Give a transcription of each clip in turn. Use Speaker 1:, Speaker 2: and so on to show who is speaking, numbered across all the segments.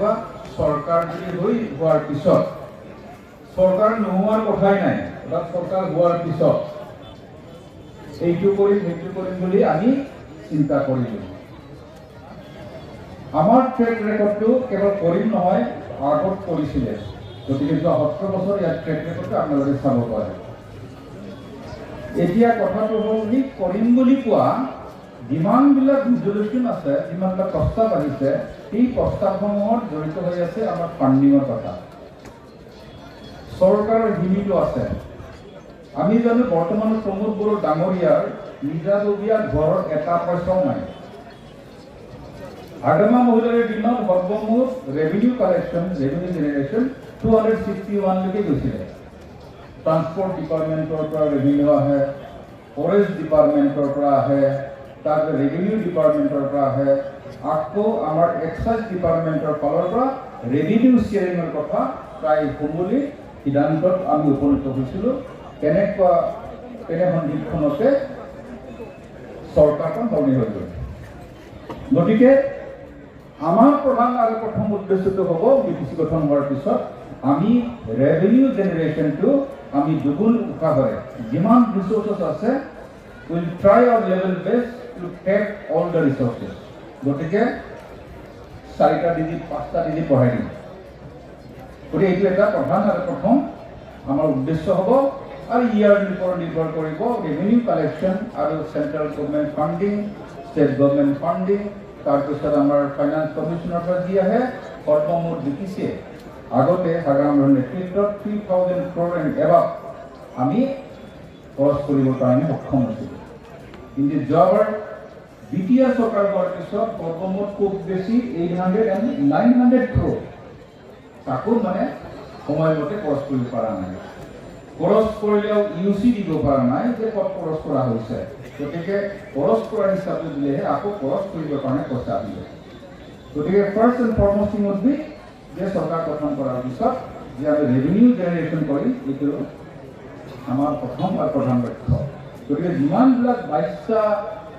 Speaker 1: বা চৰকাৰ যদি হোৱাৰ পিছত চৰকাৰ নোহোৱাৰ কথাই নাই, অৰ্থাৎ চৰকাৰ হোৱাৰ পিছত এইটো কৰিম সেইটো কৰিম বুলি আমি চিন্তা কৰিলোঁ। আমাৰ ট্ৰেক ৰেকৰ্ডটো কেৱল কৰিম নহয়, আগত কৰিছিলে, গতিকে যোৱা 17 বছৰ ইয়াৰ ট্ৰেক ৰেকৰ্ডটো আপোনালোকে চাব পাৰে। এতিয়া কথাটো হ'ল কি, কৰিম বুলি কোৱা যিমানবিলাক ৰিজলিউশ্যন আছে, যিমানবিলাক প্ৰস্তাৱ আহিছে, সেই প্ৰস্তাৱসমূহত জড়িত হৈ আছে আমাৰ ফাণ্ডিঙৰ কথা। চৰকাৰৰ হিমিটো আছে। আমি জানো বৰ্তমান প্ৰমোদ বড়ো ডাঙৰীয়াৰ নিজাববীয়া ঘৰৰ এটা পইচাও নাই। আগমা মহিলাৰ দিনত সৰ্বমুঠ ৰেভিনিউ জেনেৰেশ্যন 261 লৈকে গৈছিলে। ট্ৰান্সপৰ্ট ডিপাৰ্টমেণ্টৰ পৰা ৰেভিনিউ আহে, ফৰেষ্ট ডিপাৰ্টমেণ্টৰ পৰা আহে, তাৰপিছত ৰেভিনিউ ডিপাৰ্টমেণ্টৰ পৰা আহে, আকৌ আমাৰ এক্সাইজ ডিপাৰ্টমেণ্টৰ ফালৰ পৰা ৰেভিনিউ শ্বেয়াৰিঙৰ কথা প্ৰায় সমূলি সিদ্ধান্তত আমি উপনীত হৈছিলোঁ। তেনে সন্দীপখনতে চৰকাৰখন সলনি হৈ গ'ল। গতিকে আমাৰ প্ৰধান আৰু প্ৰথম উদ্দেশ্যটো হ'ব BTC গঠন হোৱাৰ পিছত আমি ৰেভিনিউ জেনেৰেশ্যনটো আমি দুগুণ উৎসাহেৰে যিমান ৰিচোৰ্চেছ আছে will try our level best to take all the resources. গতিকে 4টা ডিজিট 5টা ডিজিট বঢ়াই দিম। গতিকে এইটো এটা প্ৰধান আৰু প্ৰথম আমাৰ উদ্দেশ্য হ'ব। আৰু ইয়াৰ ওপৰত নিৰ্ভৰ কৰিব ৰেভিনিউ কালেকশ্যন আৰু central government funding, state government funding, তাৰপিছত আমাৰ ফাইনেন্স কমিশ্যনৰ পৰা যি আহে সৰ্বমুঠ BTCয়ে আগতে সাধাৰণৰ নেতৃত্বত 3000 crore and above আমি খৰচ কৰিবৰ কাৰণে সক্ষম হৈছিলোঁ। কিন্তু যোৱাবাৰ BTR চৰকাৰ হোৱাৰ পিছত সৰ্বমুঠ খুব বেছি 800 and 900 crore তাকো মানে সময়মতে খৰচ কৰিব পৰা নাই। খৰচ কৰিলেও UC দিব পৰা নাই যে ক'ত খৰচ কৰা হৈছে। গতিকে খৰচ কৰাৰ হিচাপে দিলেহে আকৌ খৰচ কৰিবৰ কাৰণে পইচা আহিব। গতিকে first and foremost thing would be যে চৰকাৰ গঠন কৰাৰ পিছত যে আমি ৰেভিনিউ জেনেৰেশ্যন কৰিম, এইটো আমাৰ প্ৰথম আৰু প্ৰধান লক্ষ্য। গতিকে যিমানবিলাক 22টা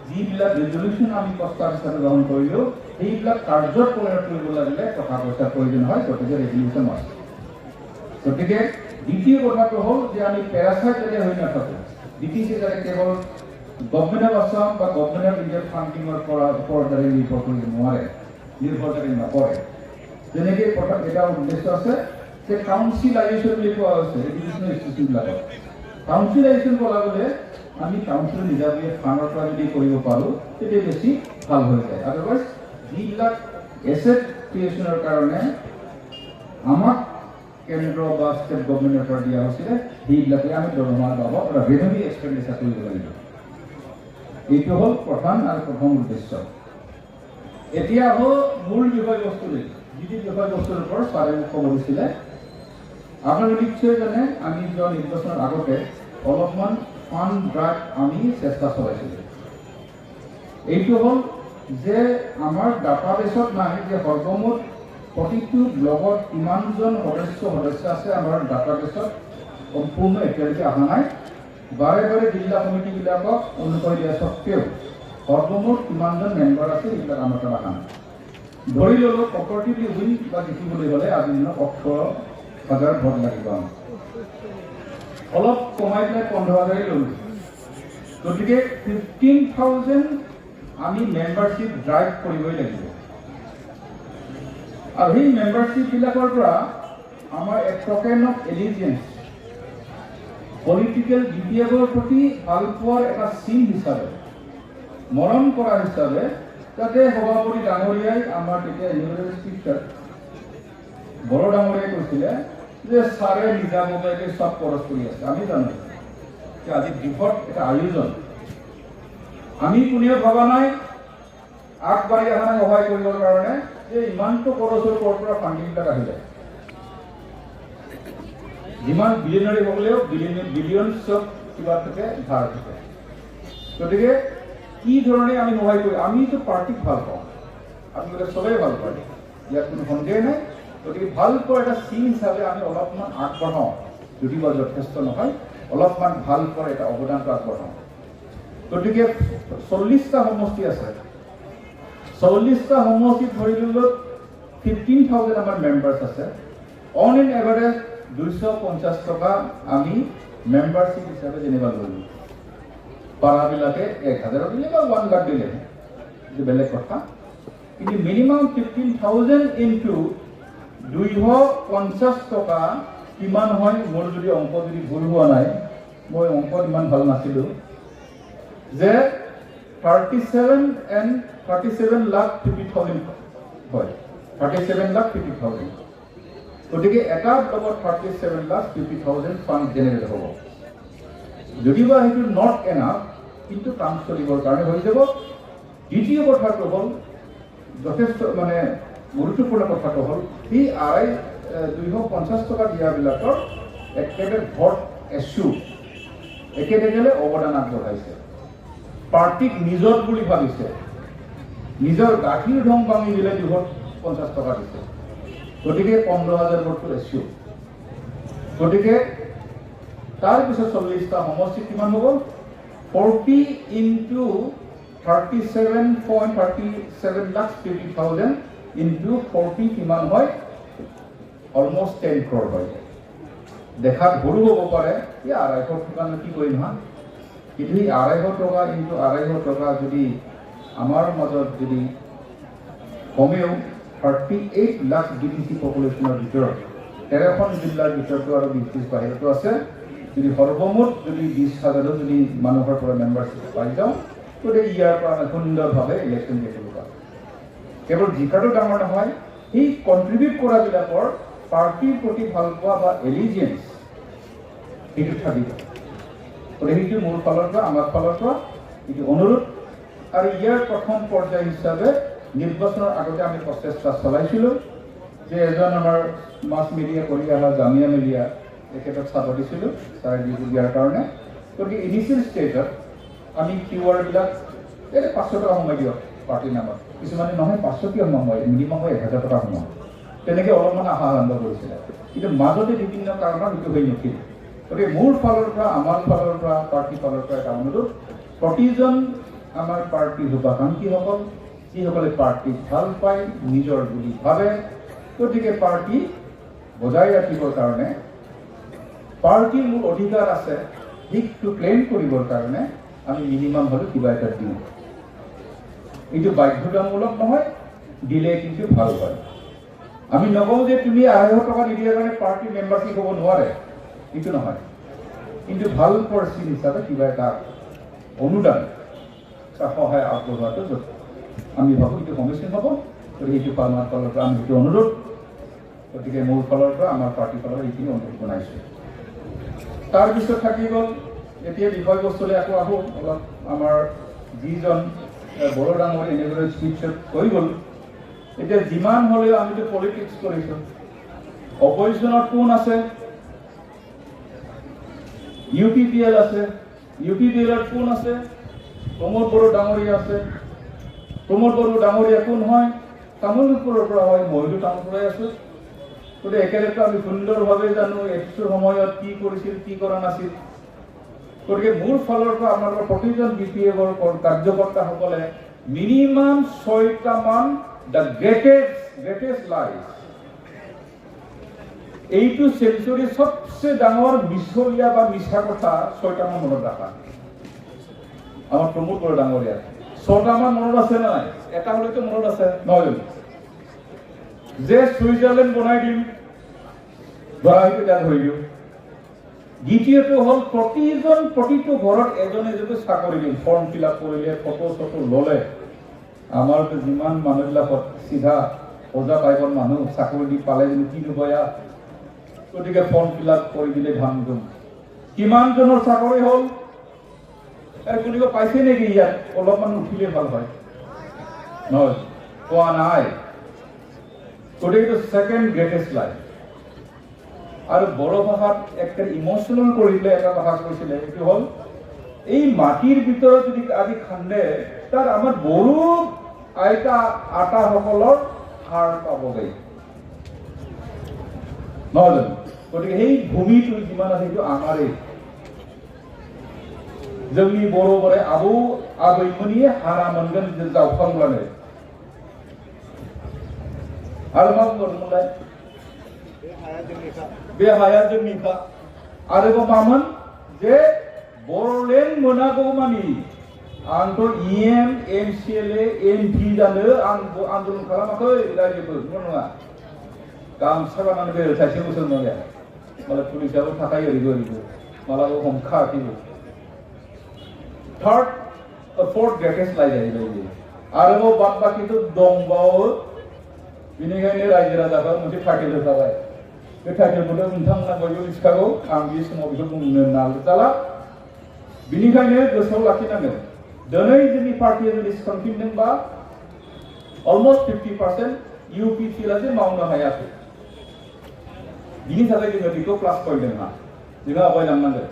Speaker 1: যিবিলাক ৰিজলিউশ্যন আমি প্ৰস্তাৱ হিচাপে গ্ৰহণ কৰিলোঁ, সেইবিলাক কাৰ্যত পৰিণত কৰিব লাগিলে টকা পইচাৰ প্ৰয়োজন হয়। গতিকে ৰেভিনিউশ্যন আছে। গতিকে দ্বিতীয় কথাটো হ'ল যে আমি পেৰাচাইট যাতে হৈ নাথাকোঁ। BTC যাতে কেৱল গভৰ্ণমেণ্ট অফ আছাম বা গভৰ্ণমেণ্ট অফ ইণ্ডিয়াৰ ফাণ্ডিঙৰ ওপৰত যাতে নিৰ্ভৰ কৰিব নোৱাৰে, নিৰ্ভৰ যাতে নকৰে। যেনেকৈ প্ৰথম এটা উদ্দেশ্য আছে যে কাউন্সিলাইজেশ্যন বুলি কোৱা হৈছে এডুকেশ্যনেল ইনষ্টিটিউটবিলাকত। কাউন্সিলাইজেশ্যন কৰাবলৈ আমি কাউন্সিল নিজাববীয়া ফাণ্ডৰ পৰা যদি কৰিব পাৰোঁ তেতিয়া বেছি ভাল হৈ যায়। আদাৰৱাইজ যিবিলাক এছেট ক্ৰিয়েশ্যনৰ কাৰণে আমাক কেন্দ্ৰ বা ষ্টেট গভৰ্ণমেণ্টৰ পৰা দিয়া হৈছিলে সেইবিলাকে আমি দৰমহাৰ বাবদ এটা ৰেভিনিউ এক্সপেণ্ডিচাৰ কৰিব লাগিব। এইটো হ'ল প্ৰধান আৰু প্ৰথম উদ্দেশ্য। এতিয়া হ'ল মূল বিষয়বস্তুলৈ, যিটো বিষয়বস্তুৰ ওপৰত ছাৰে মোক ক'ব দিছিলে। আপোনালোকে নিশ্চয় জানে আমি যোৱা নিৰ্বাচনৰ আগতে অলপমান ফাণ্ড ড্ৰাইভ আমি চেষ্টা চলাইছিলোঁ। এইটো হ'ল যে আমাৰ ডাটাবেছত নাই যে সৰ্বমুঠ প্ৰতিটো ব্লগত কিমানজন সদস্য আছে আমাৰ ডাটাবেছত সম্পূৰ্ণ এতিয়ালৈকে অহা নাই। বাৰে বাৰে জিলা কমিটিবিলাকক অনুমতি দিয়া স্বত্তেও সৰ্বমুঠ কিমানজন মেম্বাৰ আছে এইবিলাক আমাৰ তাত অহা নাই। ধৰি ল'লোঁ কম্পাৰেটিভলি উইন বা জিকিবলৈ হ'লে আজিৰ দিনত 18,000 ভোট লাগিব। অলপ কমাই পেলাই 15,000 ল'লোঁ। গতিকে 15,000 আমি মেম্বাৰশ্বিপ ড্ৰাইভ কৰিবই লাগিব। আৰু সেই মেম্বাৰশ্বিপবিলাকৰ পৰা আমাৰ এক টকেন অফ এলিজিয়েঞ্চ পলিটিকেল বিহেভিয়াৰৰ প্ৰতি ভাল পোৱাৰ এটা চিন হিচাপে, মৰম কৰা হিচাপে, যাতে সভাপতি ডাঙৰীয়াই আমাৰ তেতিয়া ইউনিভাৰ্চিটি স্পীকাৰ বড়ো ডাঙৰীয়াই কৈছিলে যে ছাৰে নিজাববীয়াকৈ চব খৰচ কৰি আছে। আমি জানো যে আজি দিশত এটা আয়োজন আমি কোনেও ভবা নাই আগবাঢ়ি অহা নাই সহায় কৰিবৰ কাৰণে যে ইমানটো খৰচৰ ক'ৰ পৰা ফাণ্ডিংবিলাক আহিলে। যিমান বিলিয়নাৰী হ'লেও বিলিয়নছ অফ কিবা থাকে ধাৰ থাকে। গতিকে কি ধৰণে আমি সহায় কৰি আমিতো পাৰ্টিক ভাল পাওঁ, আপোনালোকে চবেই ভাল পায়, ইয়াত কোনো সন্দেহ নাই। গতিকে ভাল পোৱা এটা চিন হিচাপে আমি অলপমান আগবঢ়াওঁ, যদি বা যথেষ্ট নহয় অলপমান ভাল পোৱাৰ এটা অৱদানটো আগবঢ়াওঁ। গতিকে 40টা সমষ্টি আছে। 40টা সমষ্টিত ধৰি ল'লোঁ 15,000 আমাৰ মেম্বাৰ্ছ আছে অন এন এভাৰেজ 250 টকা আমি মেম্বাৰশ্বিপ হিচাপে যেনিবা ল'লোঁ পাৰাবিলাকে 1,000 দিলে বা 1 লাখ দিলে এইটো বেলেগ কথা কিন্তু মিনিমাম 15,000 ইনটু 250 টকা কিমান হয় মোৰ যদি অংক যদি ভুল হোৱা নাই মই অংকত ইমান ভাল নাছিলোঁ যে 37 লাখ 50,000 হয় 37 লাখ 50,000 গতিকে এটা ব্লকত 37 লাখ 50,000 ফাণ্ড জেনেৰেট হ'ব যদিবা সেইটো নট এনাফ কিন্তু কাম চলিবৰ কাৰণে হৈ যাব দ্বিতীয় কথাটো হ'ল যথেষ্ট মানে গুৰুত্বপূৰ্ণ কথাটো হ'ল এই 250 টকা দিয়াবিলাকৰ একেবাৰে ভোট এছু একেলগে অৱদান আগবঢ়াইছে পাৰ্টিক নিজৰ বুলি ভাবিছে নিজৰ গাখীৰ ধং ভাঙি দিলে 250 টকা দিছে গতিকে 15,000 ভোটটো এছু গতিকে তাৰপিছত 40টা সমষ্টি কিমান হ'ব 40 ইনটু 37 লাখ 50,000 ইনটু 40 কিমান হয় অলমষ্ট 10 crore হয় দেখাত সৰু হ'ব পাৰে এই 250 টকা কি কৰিম হা কিন্তু এই 250 টকা ইনটু 250 টকা যদি আমাৰ মাজত যদি কমেও 38 লাখ ডিপিসি পপুলেশ্যনৰ ভিতৰত 13খন জিলাৰ ভিতৰতো আৰু 20 বাহিৰতো আছে যদি সৰ্বমুঠ যদি 20,000 যদি মানুহৰ পৰা মেম্বাৰশ্বিপ পাই যাওঁ গতিকে ইয়াৰ পৰা সুন্দৰভাৱে ইলেকশ্যন জিকিব পাৰোঁ কেৱল জিকাটো ডাঙৰ নহয় এই কণ্ট্ৰিবিউট কৰাবিলাকৰ পাৰ্টিৰ প্ৰতি ভাল পোৱা বা এলিজিয়েঞ্চ সেইটো থাকিব গতিকে সেইটো মোৰ ফালৰ পৰা আমাৰ ফালৰ পৰা এইটো অনুৰোধ আৰু ইয়াৰ প্ৰথম পৰ্যায় হিচাপে নিৰ্বাচনৰ আগতে আমি প্ৰচেষ্টা চলাইছিলোঁ যে এজন আমাৰ মাছ মিডিয়া কৰি অহা জামিয়া মিডিয়া তেখেতক চাব দিছিলোঁ চাই দিয়াৰ কাৰণে গতিকে ইনিচিয়েল ষ্টেজত আমি কিউআৰবিলাক এই 500 টকা সোমাই দিয়ক পাৰ্টিৰ নামত কিছুমানে নহয় 500 কিয় সোমায় মিনিমাম হয় 1,000 টকা সোমায় তেনেকৈ অলপমান আশা আৰম্ভ কৰিছিলে কিন্তু মাজতে বিভিন্ন কাৰণত সেইটো হৈ নুঠিল গতিকে মোৰ ফালৰ পৰা আমাৰ ফালৰ পৰা পাৰ্টিৰ ফালৰ পৰা এটা অনুৰোধ প্ৰতিজন আমাৰ পাৰ্টিৰ শুভাকাংক্ষীসকল যিসকলে পাৰ্টিক ভাল পায় নিজৰ বুলি ভাবে গতিকে পাৰ্টি বজাই ৰাখিবৰ কাৰণে পাৰ্টিৰ মোৰ অধিকাৰ আছে সেইটো ক্লেইম কৰিবৰ কাৰণে আমি মিনিমাম হ'লেও কিবা এটা দিওঁ এইটো বাধ্যতামূলক নহয় দিলে কিন্তু ভাল হয় আমি নকওঁ যে তুমি 250 টকা নিদিয়াৰ কাৰণে পাৰ্টি মেম্বাৰশ্বিপ হ'ব নোৱাৰে এইটো নহয় কিন্তু ভাল পৰিস্থিতি হিচাপে কিবা এটা অনুদান সহায় আগবঢ়োৱাটো আমি ভাবোঁ এইটো সমস্যা হ'ব গতিকে এইটো আমাৰ ফালৰ পৰা আমি সেইটো অনুৰোধ গতিকে মোৰ ফালৰ পৰা আমাৰ পাৰ্টিৰ ফালৰ এইখিনি অনুৰোধ বনাইছোঁ তাৰপিছত থাকি গ'ল এতিয়া বিষয়বস্তুলৈ আকৌ আহোঁ অলপ আমাৰ যিজন বড়ো ডাঙৰ এনেদৰে স্পীচত কৈ গ'ল এতিয়া যিমান হ'লেও আমিতো পলিটিক্স কৰিছোঁ অপজিশ্যনত কোন আছে UPPL আছে UPPLত কোন আছে প্ৰমোদ বড়ো ডাঙৰীয়া আছে প্ৰমোদ বড়ো ডাঙৰীয়া কোন হয় তামোলপুৰৰ পৰা হয় মইতো তামোলপুৰাই আছোঁ গতিকে একেলগে আমি সুন্দৰভাৱে জানো এইটো সময়ত কি কৰিছিল কি কৰা নাছিল গতিকে মোৰ ফালৰ পৰা আমাৰ প্ৰতিজন BPFৰ কাৰ্যকৰ্তাসকলে মিনিমাম 6টামান দ্য গ্ৰেটেষ্ট লাইজ এইটো চেঞ্চুৰীৰ সবচে ডাঙৰ মিছলীয়া বা মিছা কথা 6টামান মনত ৰাখা আমাৰ প্ৰমোদ বড়ো ডাঙৰীয়া 6টামান মনত আছে নাই এটা হ'লেতো মনত আছে নহয় যে ছুইজাৰলেণ্ড বনাই দিম ধৰাহীটো তাত হৈ দিওঁ দ্বিতীয়টো হ'ল প্ৰতিটো ঘৰত এজনে যদি চাকৰি দিম ফৰ্ম ফিল আপ কৰিলে ফটো ল'লে আমাৰতো যিমান মানুহবিলাকত চিধা সজা টাইপৰ মানুহ চাকৰি দি পালে যদি কি নবয়া গতিকে ফৰ্ম ফিল আপ কৰি দিলে ধাম ধুম কিমানজনৰ চাকৰি হ'ল কোনোবা পাইছে নেকি ইয়াত অলপমান উঠিলে ভাল হয় নহয় পোৱা নাই গতিকে এইটো ছেকেণ্ড গ্ৰেটেষ্ট লাইফ আৰু বড়ো ভাষাত একটা ইমোশনাল কৰিলে এটা ভাষা কৈছিলে এইটো হ'ল এই মাটিৰ ভিতৰত যদি আজি খান্দে তাৰ আমাৰ বড়ো আইতা আটাসকলৰ সাৰ পাবগৈ নহয় গতিকে সেই ভূমিটো যিমান আছে সেইটো আমাৰেই जोंनि बर' बोराइ आबौ आबैमोननि हारा मोनगोन जावखांब्लानो आरो मा बुंबावदोंमोनलाय बे हाया जोंनिखा आरोबाव मामोन जे बर'लेण्ड मोनागौमानि आंथ' EM MCLA MP जानो आं आन्दोलन खालामाखै रायजोबो नङा गामसा गाननानै बे सासे मुसलमान गैया मालाय पुलिसाबो थाखायो ओरैबो ओरैबो मालाबा हमखायाखैबो फोर्थ ग्रेटेस्ट लाइ जाहैबाय आरोबाव बाद बाखिथ' दंबावो बेनिखायनो रायजो राजाफ्रा मोनसे टाइटेल होखाबाय बे टाइटेलखौथ' नोंथांमोना बयबो मिथिखागौ आं बे समाव बेखौ बुंनो नाजाला बेनिखायनो गोसोआव लाखिनांगोन दिनै जोंनि पार्टिया जुदि सोंफिनदोंबा अलमस्ट 50% UPPLआसो मावनो हायाखै बिनि थाखाय जोङो बेखौ प्लास पइन्ट होना जोङो आवगायलांनांगोन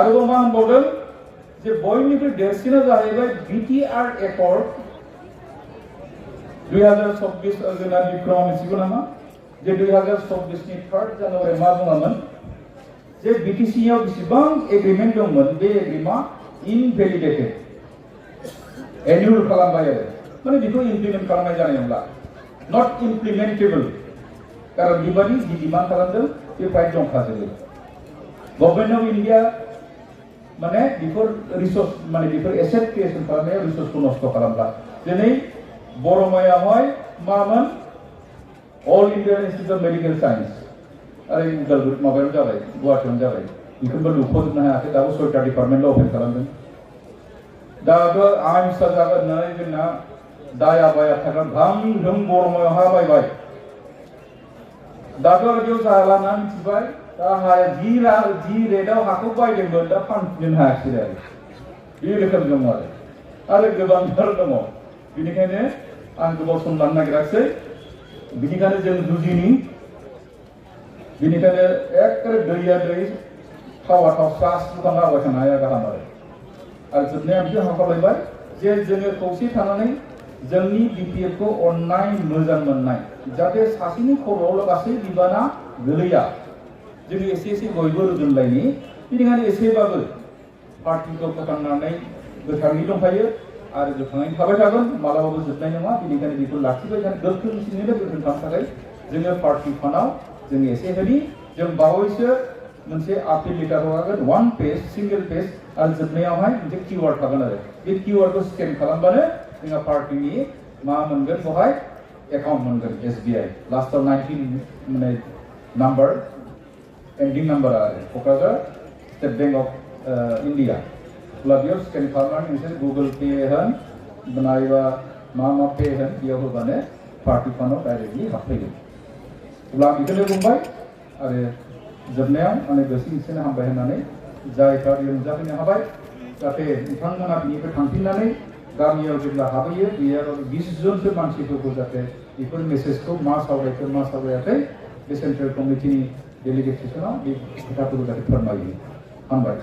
Speaker 1: आरोबाव मा होनबावदों जे बयनिख्रुइ देरसिना जाहैबाय BTR एकर्ड 2024 जोंना बिक्रम मिथिगौ नामा जे 2024 नि 3 जानुवारि मा बुङामोन जे BTC आव बेसेबां एग्रिमेन्ट दंमोन बे एग्रिमेन्टआ इनभेलिडेटेड एन्युल खालामबाय आरो माने बेखौ इमप्लिमेन्ट खालामनाय जानाय नंला नट इमप्लिमेन्टेबल कारण बेबादि जि डिमान्ड खालामदों बे फाइल दंखाजोबो गभर्नमेन्ट अफ इन्डिया माने बेफोर रिसोर्स माने बेफोर एसेट क्रिएशन खालामनायाव रिसोर्सखौ नष्ट खालामला दिनै बरमायावहाय मामोन अल India institute of medical science आरो उदालगुरि माबायाव जाबाय गुवाहाटीयावनो जाबाय बेखौबो लुफजोबनो हायाखै दाबो 6टा डिपार्टमेन्टल' अपेन खालामदों दाबो आइमसा जागोन होननानै जोंना दाया बाया थागोन धाम धुम बरमायाव हा बायबाय दाथ' आरो बेयाव जाला होनना मिथिबाय दा हाया जि रेटआव हाखौ बायदोंमोन दा फानफिननो हायाखै आरो बे रोखोम दङ आरो गोबांथार दङ बेनिखायनो आं गोबाव सम लानो नागिराखै बेनिखायनो जों जुजिनि बेनिखायनो एकेबारे दैया दै थावा थाव स्रास बुखांना आवगाय थानो हाया गाहाम आरो जोबनायाव बिदि हाखावलायबाय जे जोङो खौसे थानानै जोंनि BPF खौ अननाय मोजां मोननाय जाहाथे सासेनि खर'आवल' गासै बिबाना गोलैया जोङो एसे एसे बयबो रुजुनलायनि बेनिखायनो एसेबाबो पार्टिखौ फोथांनानै गोथाङै दंखायो आरो गोथाङै थाबाय थागोन मालाबाबो जोबनाय नङा बेनिखायनो बेखौ लाखिबाय थानो गोख्रोंसिनैनो गोख्रों खालामनो थाखाय जोङो पार्टि फान्डआव जों एसे होनि जों बावैसो मोनसे आपिल लेटार हगारगोन 1 पेज सिंगल पेज आरो जोबनायावहाय मोनसे किवार्ड थागोन आरो बे किवार्डखौ स्केन खालामबानो जोंहा पार्टिनि मा मोनगोन बेवहाय एकाउन्ट मोनगोन SBI लास्टआव 19 माने नाम्बार एन्डिं नाम्बार आरो Kokrajhar state bank of India अब्ला बेयाव स्केन खालामनानै नोंसोर गुगोल पे होन नायबा मा पे होन बेयाव होबानो पार्टि फान्डआव डाइरेक्टलि हाबफैगोन अब्ला आं बेखौनो बुंबाय आरो जोबनायाव आंनि गोसो एसेनो हामबाय होननानै जायफ्रा बेयाव नुजाफैनो हाबाय जाहाथे नोंथांमोना बिनिफ्राय थांफिननानै गामियाव जेब्ला हाबहैयो बेयाव 20 जनसो मानसिफोरखौ जाहाथे बेफोर मेसेजखौ मा सावरायखो मा सावरायाखै बे सेन्ट्रेल कमिटिनि डेलिगेट सेसनाव बे खोथाफोरखौ जाहाथे फोरमायो हामबाय